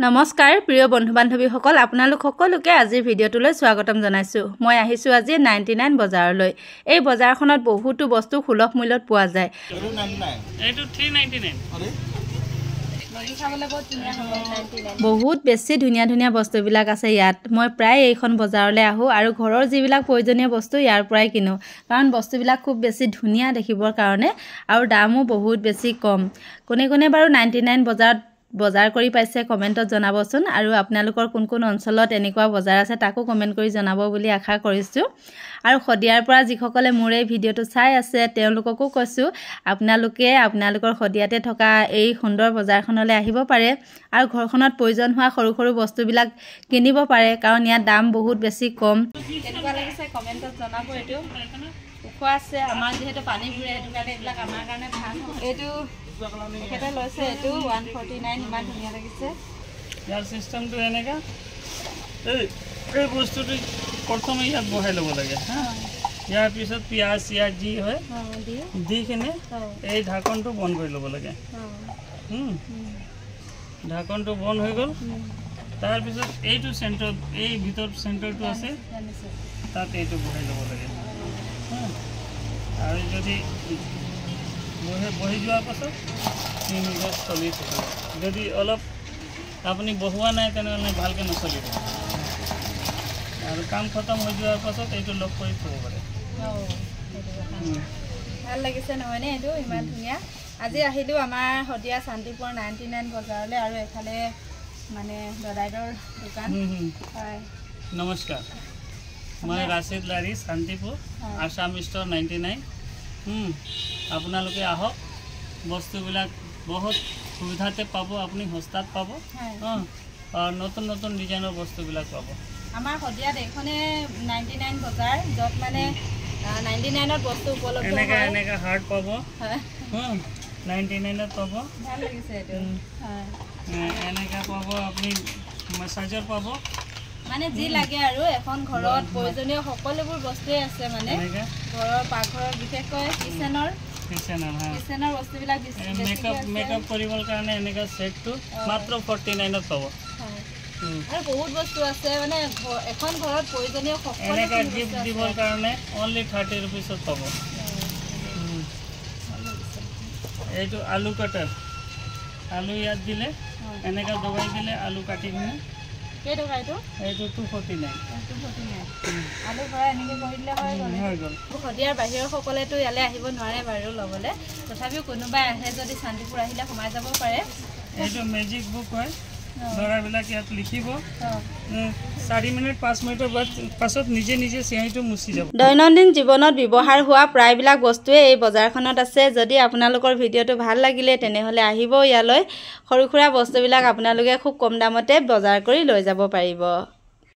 নমস্কাৰ প্ৰিয় বন্ধু বান্ধৱীসকল আপোনালোক সকলোকে আজিৰ ভিডিঅ'টোলৈ স্বাগতম জনাইছো মই আহিছো আজি 99 বজাৰলৈ এই বজাৰখনত বহুতো বস্তু সুলভ মূল্যত পোৱা যায় এইটো 399 বহুত বেছি ধুনীয়া ধুনীয়া বস্তুবিলাক আছে ইয়াত মই প্ৰায় এইখন বজাৰলৈ আহো আৰু ঘৰৰ যিবিলাক প্ৰয়োজনীয় বস্তু ইয়াৰ পৰাই কিনো কাৰণ বস্তুবিলাক খুব বেছি ধুনীয়া দেখিবৰ কাৰণে আৰু দামো বহুত বেছি কম কোনে কোনে বাৰু 99 বজাৰত বজাৰ কৰি পাইছে কমেন্টত জনাবচোন আৰু আপোনালোকৰ কোন কোন অঞ্চলত এনেকুৱা বজাৰ আছে তাকো কমেন্ট কৰি জনাব বুলি আশা কৰিছো আৰু খদিয়াৰ পৰা যিসকলে মোৰ এই ভিডিঅ'টো চাই আছে তেওঁলোককো কৈছো আপোনালোকে আপোনালোকৰ খদিয়াতে থকা এই সুন্দৰ বজাৰখনলৈ আহিব পাৰে আৰু ঘৰখনত প্ৰয়োজন হোৱা সৰু সৰু বস্তুবিলাক কিনিব পাৰে কাৰণ ইয়াৰ দাম বহুত বেছি কম কেনেকুৱা লাগিছে কমেন্টত জনাব এটো উখোৱা আছে আমাৰ যেহেতু পানী ঘুৰে এটো কাৰণে এইবিলাক আমাৰ কাৰণে ভাল এটো এটা লৈছে এটো 149 ইমান ধুনীয়া লাগিছে ইয়াৰ সিস্টেমটো এনেকা এই বস্তুটো প্ৰথমে ইয়াত বহাই ল'ব লাগে হা ইয়াৰ পিছত পিয়াজ ইয়াৰ যি হয় দি কিনে এই ঢাকনটো বন্ধ কৰি ল'ব লাগে ঢাকনটো বন্ধ হৈ গ'ল তাৰ পিছত এইটো চেণ্টাৰ এই ভিতৰ চেণ্টাৰটো আছে তাত এইটো বহাই ল'ব লাগে আৰু যদি বহি যোৱাৰ পাছত 3 মিনিট চলি থাকিব যদি অলপ আপুনি বহোৱা নাই তেনেহ'লে ভালকৈ নচলিব আৰু কাম খতম হৈ যোৱাৰ পাছত এইটো লক কৰি থ'ব পাৰে ভাল লাগিছে নহয়নে এইটো ইমান ধুনীয়া আজি আহিলো আমাৰ হদিয়া শান্তিপুৰ 99 বজাৰলৈ আৰু এফালে মানে দদাইদৰ দোকান হয় নমস্কাৰ মই ৰাশিদ লাৰি শান্তিপুৰ আসাম ষ্ট'ৰ 99 আপোনালোকে আহক বস্তুবিলাক বহুত সুবিধাতে পাব আপুনি সস্তাত পাব আৰু নতুন নতুন ডিজাইনৰ বস্তুবিলাক পাব আমাৰ হদিয়াত এখনে 99 বজাৰ যত মানে 99ত বস্তু উপলব্ধ হয় এনেকা হাৰ্ড পাব 99ত পাব ভাল লাগিছে এটো এনেকা পাব আপুনি মাসাজৰ পাব মানে যি লাগে আৰু এখন ঘৰত প্ৰয়োজনীয় সকলোবোৰ বস্তুৱে আছে মানে ঘৰৰ পাকঘৰৰ বিশেষকৈ কিচেনৰ বস্তুবিলাক মেকআপ কৰিবৰ কাৰণে এনেকা সেটটো মাত্ৰ 49ত পাব আৰু বহুত বস্তু আছে মানে এখন ঘৰত প্ৰয়োজনীয় সকলো এনেকা গিফট দিবৰ কাৰণে অনলি 30 रुपीसত পাব এইটো আলু কাটাৰ আলু ইয়াত দিলে এনেকা দবাই দিলে আলু কাটি কিনে কেই টকা এইটো 249 আলু ভৰাই এনেকৈ কৰি দিলে হৈ গ'ল হদিয়াৰ বাহিৰৰ সকলেতো ইয়ালৈ আহিব নোৱাৰে বাৰু ল'বলৈ তথাপিও কোনোবাই আহে যদি শান্তিপুৰ আহিলে সোমাই যাব পাৰে এইটো মেজিক বুক হয় ল'ৰাবিলাক ইয়াত লিখিব 4 মিনিট 5 মিনিটৰ পাছত নিজে নিজে চিয়াহীটো মুছি যাব দৈনন্দিন জীৱনত ব্যৱহাৰ হোৱা প্ৰায়বিলাক বস্তুৱে এই বজাৰখনত আছে যদি আপোনালোকৰ ভিডিঅ'টো ভাল লাগিলে তেনেহ'লে আহিব ইয়ালৈ সৰু সুৰা বস্তুবিলাক আপোনালোকে খুব কম দামতে বজাৰ কৰি লৈ যাব পাৰিব